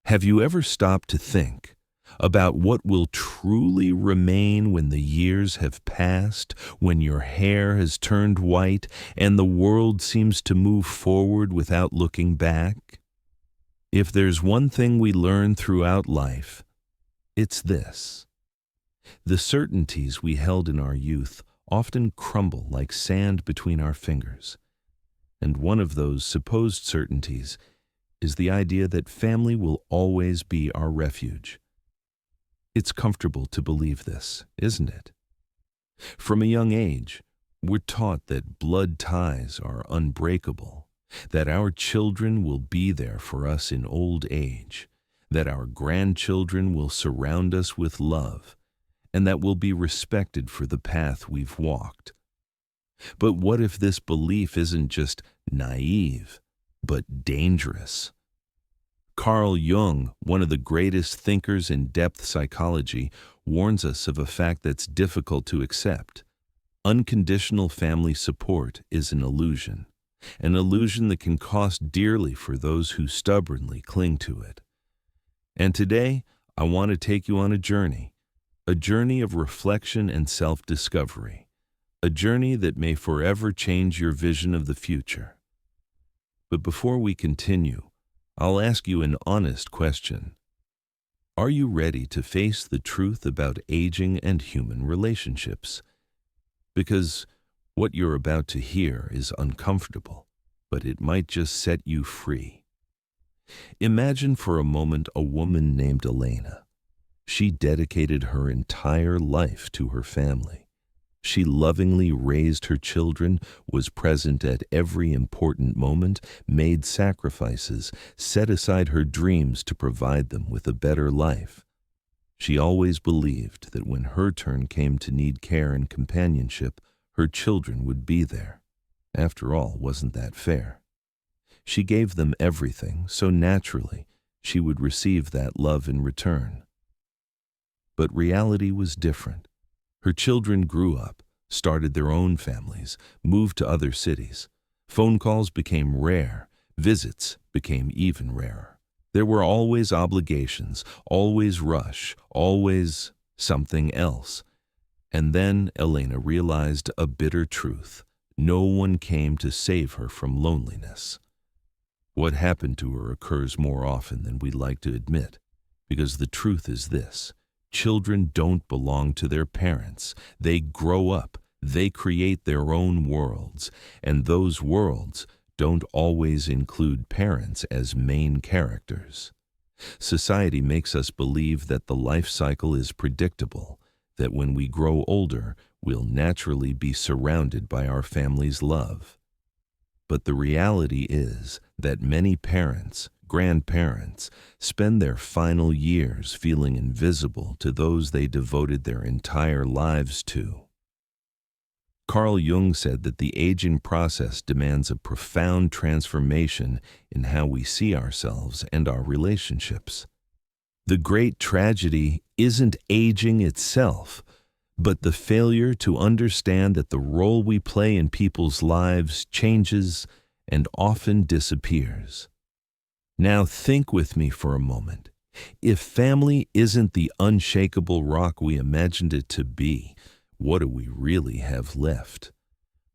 Have you ever stopped to think about what will truly remain when the years have passed, when your hair has turned white and the world seems to move forward without looking back? If there's one thing we learn throughout life, it's this. The certainties we held in our youth often crumble like sand between our fingers. And one of those supposed certainties is the idea that family will always be our refuge. It's comfortable to believe this, isn't it? From a young age, we're taught that blood ties are unbreakable, that our children will be there for us in old age, that our grandchildren will surround us with love, and that we'll be respected for the path we've walked. But what if this belief isn't just naive, but dangerous? Carl Jung, one of the greatest thinkers in depth psychology, warns us of a fact that's difficult to accept. Unconditional family support is an illusion that can cost dearly for those who stubbornly cling to it. And today, I want to take you on a journey of reflection and self-discovery, a journey that may forever change your vision of the future. But before we continue, I'll ask you an honest question. Are you ready to face the truth about aging and human relationships? Because what you're about to hear is uncomfortable, but it might just set you free. Imagine for a moment a woman named Elena. She dedicated her entire life to her family. She lovingly raised her children, was present at every important moment, made sacrifices, set aside her dreams to provide them with a better life. She always believed that when her turn came to need care and companionship, her children would be there. After all, wasn't that fair? She gave them everything, so naturally, she would receive that love in return. But reality was different. Her children grew up, started their own families, moved to other cities. Phone calls became rare, visits became even rarer. There were always obligations, always rush, always something else. And then Elena realized a bitter truth. No one came to save her from loneliness. What happened to her occurs more often than we'd like to admit, because the truth is this. Children don't belong to their parents. They grow up, they create their own worlds, and those worlds don't always include parents as main characters. Society makes us believe that the life cycle is predictable, that when we grow older, we'll naturally be surrounded by our family's love. But the reality is that many parents, grandparents, spend their final years feeling invisible to those they devoted their entire lives to. Carl Jung said that the aging process demands a profound transformation in how we see ourselves and our relationships. The great tragedy isn't aging itself, but the failure to understand that the role we play in people's lives changes and often disappears. Now think with me for a moment. If family isn't the unshakable rock we imagined it to be, what do we really have left?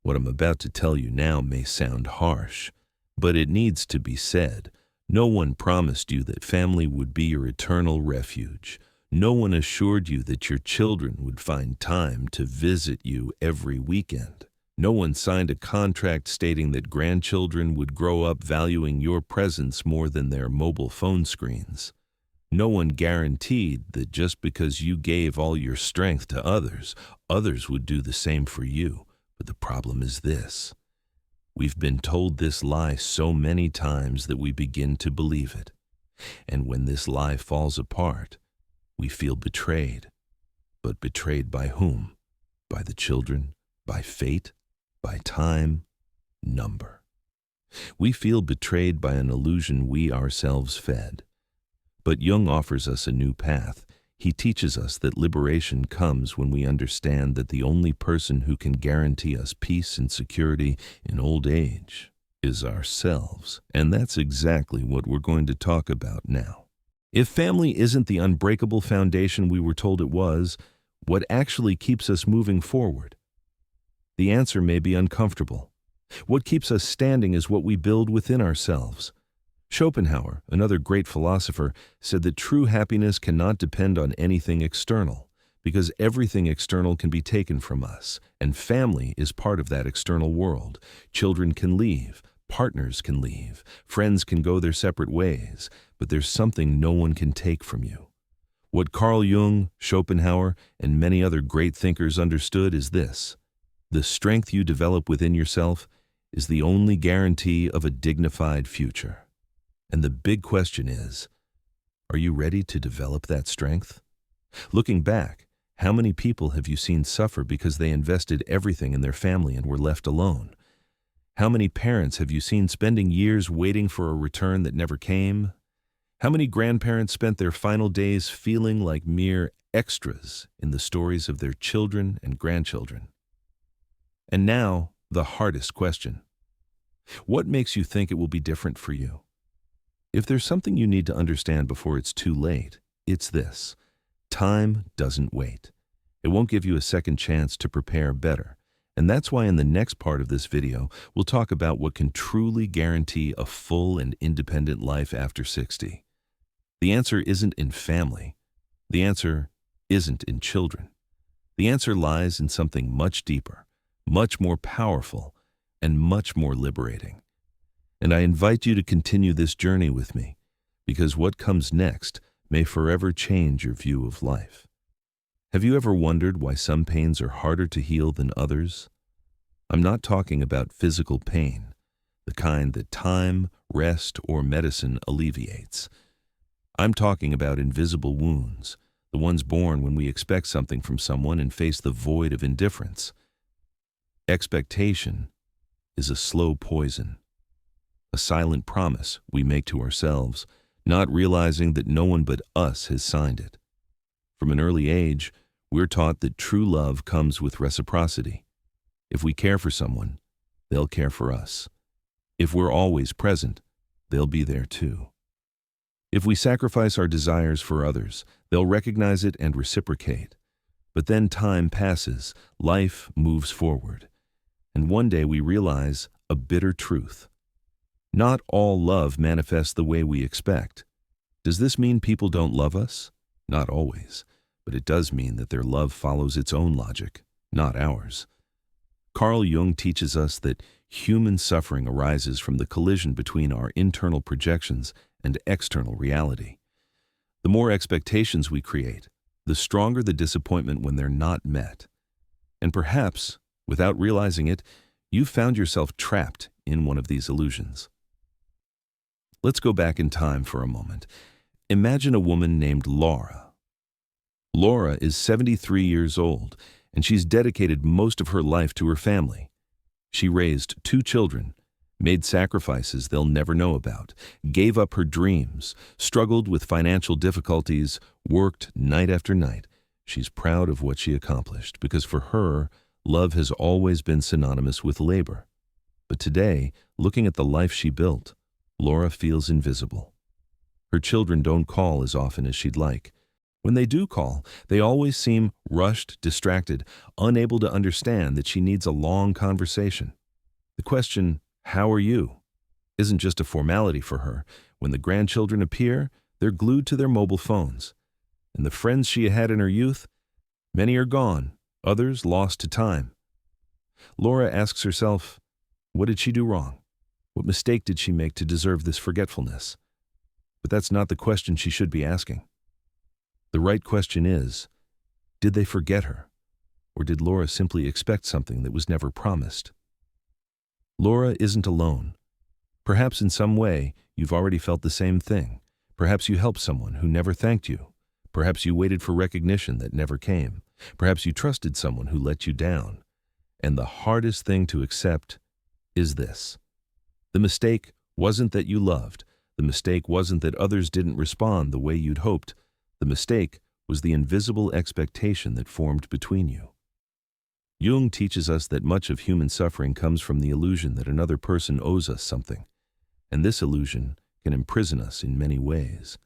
What I'm about to tell you now may sound harsh, but it needs to be said. No one promised you that family would be your eternal refuge. No one assured you that your children would find time to visit you every weekend. No one signed a contract stating that grandchildren would grow up valuing your presence more than their mobile phone screens. No one guaranteed that just because you gave all your strength to others, others would do the same for you. But the problem is this. We've been told this lie so many times that we begin to believe it. And when this lie falls apart, we feel betrayed. But betrayed by whom? By the children? By fate? By time? Number. We feel betrayed by an illusion we ourselves fed. But Jung offers us a new path. He teaches us that liberation comes when we understand that the only person who can guarantee us peace and security in old age is ourselves. And that's exactly what we're going to talk about now. If family isn't the unbreakable foundation we were told it was, what actually keeps us moving forward? The answer may be uncomfortable. What keeps us standing is what we build within ourselves. Schopenhauer, another great philosopher, said that true happiness cannot depend on anything external, because everything external can be taken from us, and family is part of that external world. Children can leave, partners can leave, friends can go their separate ways, but there's something no one can take from you. What Carl Jung, Schopenhauer, and many other great thinkers understood is this: the strength you develop within yourself is the only guarantee of a dignified future. And the big question is, are you ready to develop that strength? Looking back, how many people have you seen suffer because they invested everything in their family and were left alone? How many parents have you seen spending years waiting for a return that never came? How many grandparents spent their final days feeling like mere extras in the stories of their children and grandchildren? And now, the hardest question. What makes you think it will be different for you? If there's something you need to understand before it's too late, it's this: time doesn't wait. It won't give you a second chance to prepare better. And that's why in the next part of this video, we'll talk about what can truly guarantee a full and independent life after 60. The answer isn't in family. The answer isn't in children. The answer lies in something much deeper, much more powerful, and much more liberating. And I invite you to continue this journey with me, because what comes next may forever change your view of life. Have you ever wondered why some pains are harder to heal than others? I'm not talking about physical pain, the kind that time, rest, or medicine alleviates. I'm talking about invisible wounds, the ones born when we expect something from someone and face the void of indifference. Expectation is a slow poison, a silent promise we make to ourselves, not realizing that no one but us has signed it. From an early age, we're taught that true love comes with reciprocity. If we care for someone, they'll care for us. If we're always present, they'll be there too. If we sacrifice our desires for others, they'll recognize it and reciprocate. But then time passes, life moves forward, and one day we realize a bitter truth. Not all love manifests the way we expect. Does this mean people don't love us? Not always, but it does mean that their love follows its own logic, not ours. Carl Jung teaches us that human suffering arises from the collision between our internal projections and external reality. The more expectations we create, the stronger the disappointment when they're not met. And perhaps, without realizing it, you've found yourself trapped in one of these illusions. Let's go back in time for a moment. Imagine a woman named Laura. Laura is 73 years old, and she's dedicated most of her life to her family. She raised 2 children, made sacrifices they'll never know about, gave up her dreams, struggled with financial difficulties, worked night after night. She's proud of what she accomplished, because for her, love has always been synonymous with labor. But today, looking at the life she built, Laura feels invisible. Her children don't call as often as she'd like. When they do call, they always seem rushed, distracted, unable to understand that she needs a long conversation. The question, "How are you?" isn't just a formality for her. When the grandchildren appear, they're glued to their mobile phones. And the friends she had in her youth, many are gone, others lost to time. Laura asks herself, what did she do wrong? What mistake did she make to deserve this forgetfulness? But that's not the question she should be asking. The right question is, did they forget her? Or did Laura simply expect something that was never promised? Laura isn't alone. Perhaps in some way, you've already felt the same thing. Perhaps you helped someone who never thanked you. Perhaps you waited for recognition that never came. Perhaps you trusted someone who let you down. And the hardest thing to accept is this: the mistake wasn't that you loved. The mistake wasn't that others didn't respond the way you'd hoped. The mistake was the invisible expectation that formed between you. Jung teaches us that much of human suffering comes from the illusion that another person owes us something, and this illusion can imprison us in many ways.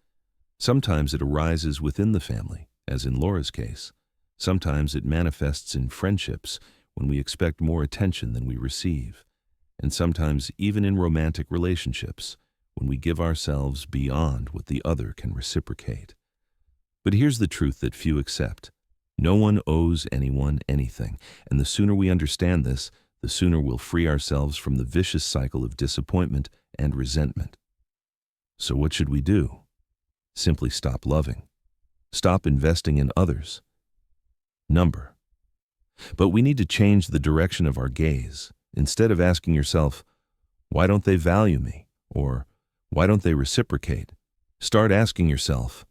Sometimes it arises within the family, as in Laura's case. Sometimes it manifests in friendships when we expect more attention than we receive. And sometimes even in romantic relationships when we give ourselves beyond what the other can reciprocate. But here's the truth that few accept. No one owes anyone anything, and the sooner we understand this, the sooner we'll free ourselves from the vicious cycle of disappointment and resentment. So what should we do? Simply stop loving. Stop investing in others. But we need to change the direction of our gaze. Instead of asking yourself, why don't they value me? Or why don't they reciprocate? Start asking yourself,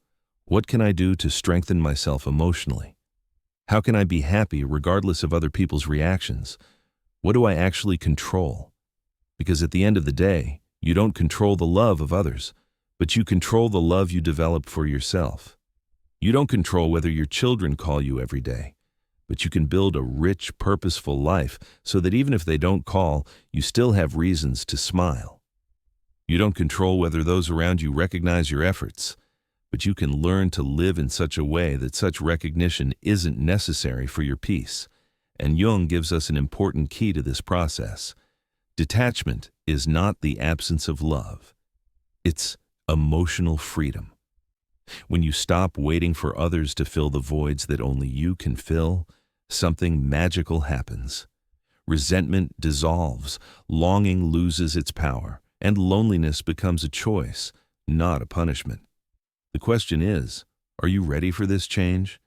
what can I do to strengthen myself emotionally? How can I be happy regardless of other people's reactions? What do I actually control? Because at the end of the day, you don't control the love of others, but you control the love you develop for yourself. You don't control whether your children call you every day, but you can build a rich, purposeful life so that even if they don't call, you still have reasons to smile. You don't control whether those around you recognize your efforts, but you can learn to live in such a way that such recognition isn't necessary for your peace. And Jung gives us an important key to this process. Detachment is not the absence of love. It's emotional freedom. When you stop waiting for others to fill the voids that only you can fill, something magical happens. Resentment dissolves, longing loses its power, and loneliness becomes a choice, not a punishment. The question is, are you ready for this change?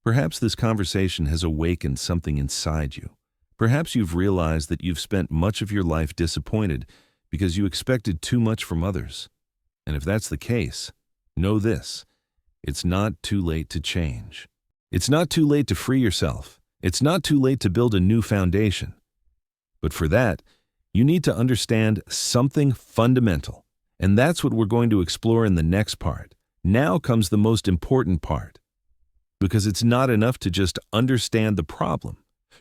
Perhaps this conversation has awakened something inside you. Perhaps you've realized that you've spent much of your life disappointed because you expected too much from others. And if that's the case, know this: it's not too late to change. It's not too late to free yourself. It's not too late to build a new foundation. But for that, you need to understand something fundamental. And that's what we're going to explore in the next part. Now comes the most important part. Because it's not enough to just understand the problem.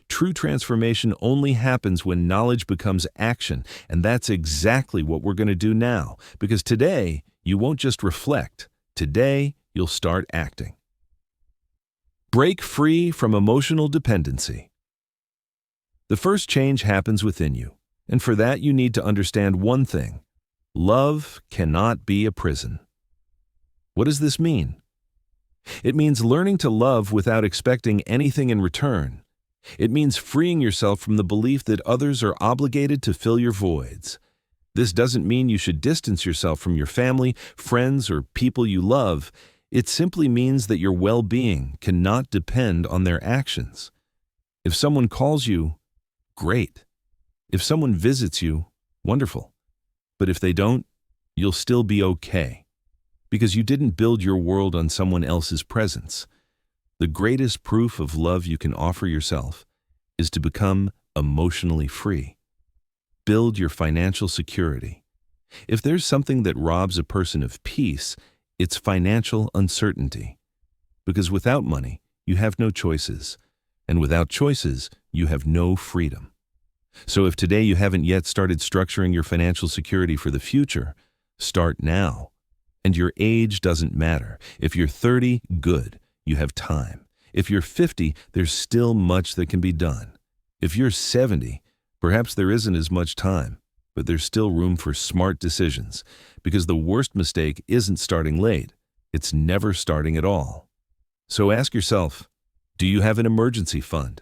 True transformation only happens when knowledge becomes action, and that's exactly what we're going to do now. Because today, you won't just reflect. Today, you'll start acting. Break free from emotional dependency. The first change happens within you, and for that you need to understand one thing. Love cannot be a prison. What does this mean? It means learning to love without expecting anything in return. It means freeing yourself from the belief that others are obligated to fill your voids. This doesn't mean you should distance yourself from your family, friends, or people you love. It simply means that your well-being cannot depend on their actions. If someone calls you, great. If someone visits you, wonderful. But if they don't, you'll still be okay. Because you didn't build your world on someone else's presence. The greatest proof of love you can offer yourself is to become emotionally free. Build your financial security. If there's something that robs a person of peace, it's financial uncertainty. Because without money, you have no choices. And without choices, you have no freedom. So if today you haven't yet started structuring your financial security for the future, start now. And your age doesn't matter. If you're 30, good, you have time. If you're 50, there's still much that can be done. If you're 70, perhaps there isn't as much time, but there's still room for smart decisions, because the worst mistake isn't starting late, it's never starting at all. So ask yourself, do you have an emergency fund?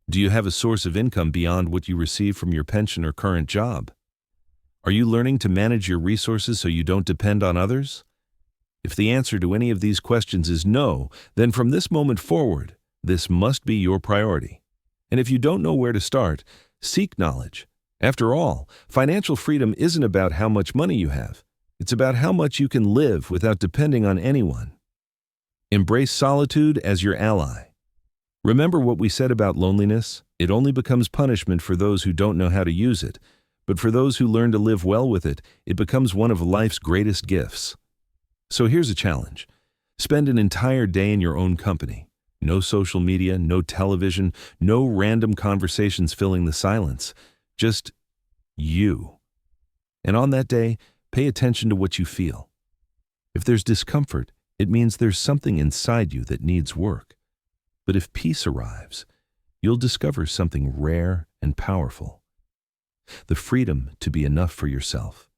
Do you have a source of income beyond what you receive from your pension or current job? Are you learning to manage your resources so you don't depend on others? If the answer to any of these questions is no, then from this moment forward, this must be your priority. And if you don't know where to start, seek knowledge. After all, financial freedom isn't about how much money you have. It's about how much you can live without depending on anyone. Embrace solitude as your ally. Remember what we said about loneliness? It only becomes punishment for those who don't know how to use it. But for those who learn to live well with it, it becomes one of life's greatest gifts. So here's a challenge. Spend an entire day in your own company. No social media, no television, no random conversations filling the silence. Just you. And on that day, pay attention to what you feel. If there's discomfort, It means there's something inside you that needs work. But if peace arrives, you'll discover something rare and powerful: the freedom to be enough for yourself.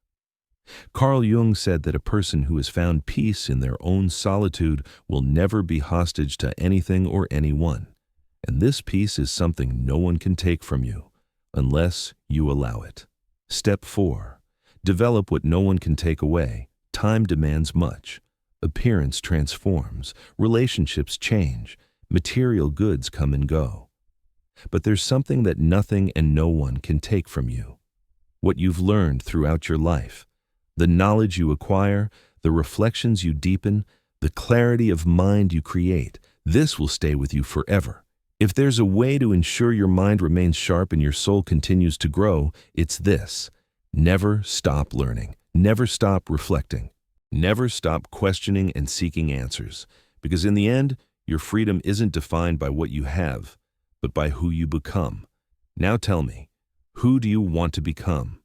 Carl Jung said that a person who has found peace in their own solitude will never be hostage to anything or anyone. And this peace is something no one can take from you, unless you allow it. Step 4. Develop what no one can take away. Time demands much. Appearance transforms. Relationships change. Material goods come and go. But there's something that nothing and no one can take from you: what you've learned throughout your life, the knowledge you acquire, the reflections you deepen, the clarity of mind you create. This will stay with you forever. If there's a way to ensure your mind remains sharp and your soul continues to grow, it's this: never stop learning, never stop reflecting, never stop questioning and seeking answers. Because in the end, your freedom isn't defined by what you have, but by who you become. Now tell me, who do you want to become?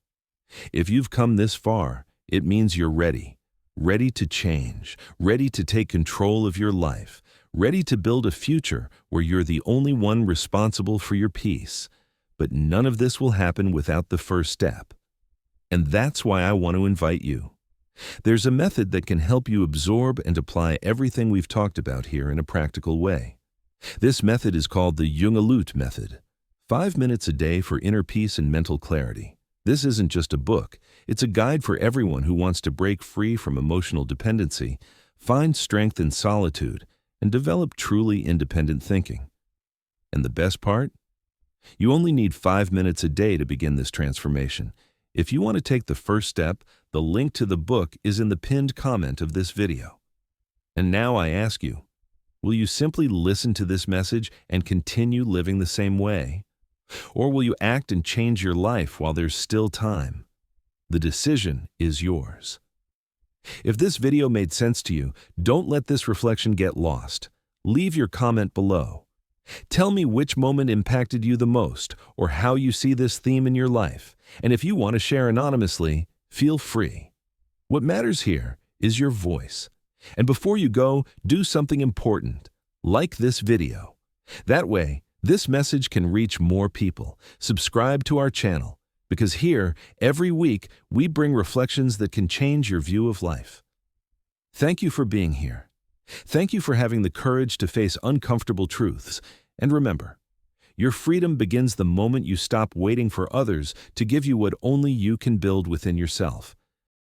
If you've come this far, it means you're ready. Ready to change, ready to take control of your life, ready to build a future where you're the only one responsible for your peace. But none of this will happen without the first step. And that's why I want to invite you. There's a method that can help you absorb and apply everything we've talked about here in a practical way. This method is called the Jung method. 5 minutes a day for inner peace and mental clarity. This isn't just a book. It's a guide for everyone who wants to break free from emotional dependency, find strength in solitude, and develop truly independent thinking. And the best part? You only need 5 minutes a day to begin this transformation. If you want to take the first step, the link to the book is in the pinned comment of this video. And now I ask you, will you simply listen to this message and continue living the same way? Or will you act and change your life while there's still time? The decision is yours. If this video made sense to you, don't let this reflection get lost. Leave your comment below. Tell me which moment impacted you the most, or how you see this theme in your life. And if you want to share anonymously, feel free. What matters here is your voice. And before you go, do something important. Like this video. That way, this message can reach more people. Subscribe to our channel, because here, every week, we bring reflections that can change your view of life. Thank you for being here. Thank you for having the courage to face uncomfortable truths. And remember, your freedom begins the moment you stop waiting for others to give you what only you can build within yourself.